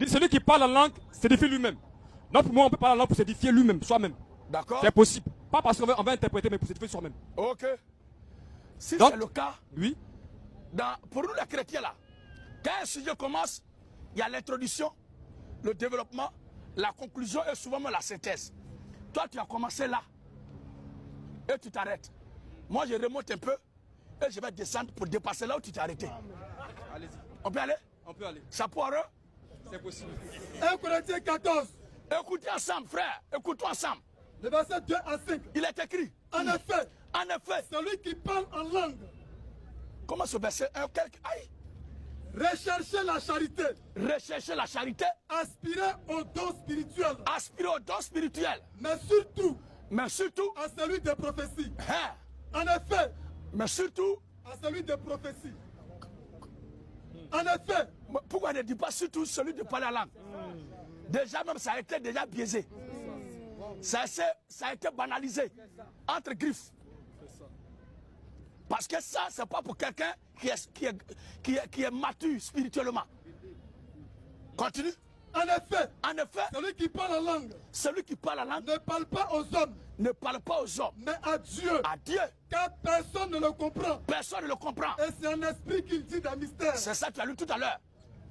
Celui qui parle en langue s'édifie lui-même. Donc pour moi, on peut parler en langue pour s'édifier lui-même, soi-même. D'accord. C'est possible. Pas parce qu'on va interpréter, mais pour s'édifier soi-même. Ok. Si c'est le cas, oui. Pour nous les chrétiens là, quand un sujet commence, il y a l'introduction, le développement, la conclusion et souvent même la synthèse. Toi, tu as commencé là et tu t'arrêtes. Moi, je remonte un peu et je vais descendre pour dépasser là où tu t'es arrêté. Allez-y. On peut aller? On peut aller. Ça poireux? C'est possible. 1 Corinthiens 14. Écoutez ensemble, frère. Écoutons ensemble. Le verset 2 à 5. Il est écrit. En effet, celui qui parle en langue. Comment ce verset 1? Aïe. Recherchez la charité. Recherchez la charité. Aspirez au don spirituel. Aspirez au don spirituel. Mais surtout à celui des prophéties. Hein? En effet. Mais surtout à celui des prophéties. En effet. Pourquoi ne dit pas surtout celui de parler la langue? Déjà même ça a été déjà biaisé. Ça a été banalisé. Entre griffes. Parce que ça, c'est pas pour quelqu'un qui est mature spirituellement. Continue. En effet, celui qui parle en langue, ne parle pas aux hommes. Ne parle pas aux hommes. Mais à Dieu. À Dieu. Car personne ne le comprend. Personne ne le comprend. Et c'est un esprit qu'il dit d'un mystère. C'est ça que tu as lu tout à l'heure.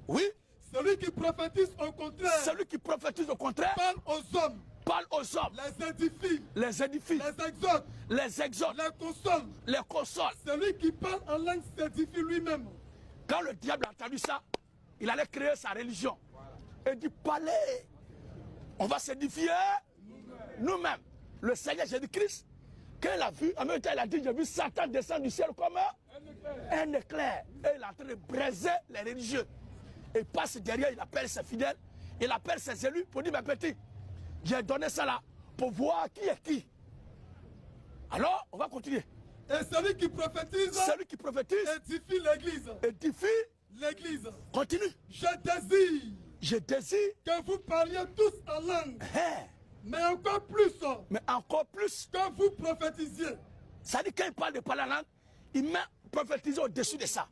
Oui. Celui qui prophétise au contraire. Celui qui prophétise au contraire. Parle aux hommes. Parle aux hommes. Les édifie. Les édifie. Les exhorte. Les exhorte. Les console. Les console. Celui qui parle en langue s'édifie lui-même. Quand le diable a entendu ça, il allait créer sa religion. Et dit, parlez. On va s'édifier nous-mêmes. Le Seigneur Jésus-Christ, quand il a vu, en même temps il a dit, j'ai vu Satan descendre du ciel comme un éclair. Et il est en train de briser les religieux. Et il passe derrière, il appelle ses fidèles, il appelle ses élus pour dire, mes petits, j'ai donné ça là pour voir qui est qui. Alors, on va continuer. Et celui qui prophétise, édifie l'église. Édifie l'église. Continue. Je désire que vous parliez tous en langue. Mais encore plus que vous prophétisiez. Ça dit quand il parle de parler en langue, il met prophétiser au-dessus de ça.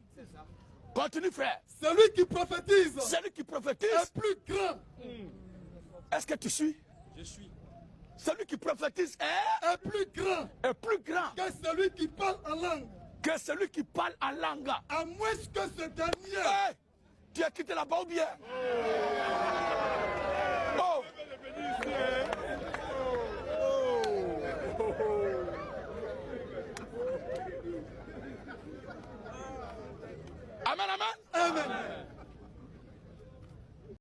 Continue, frère. Celui qui prophétise est plus grand. Est-ce que tu suis? Je suis. Celui qui prophétise est plus grand que celui qui parle en langue. À moins que ce dernier tu as quitté là-bas ou bien?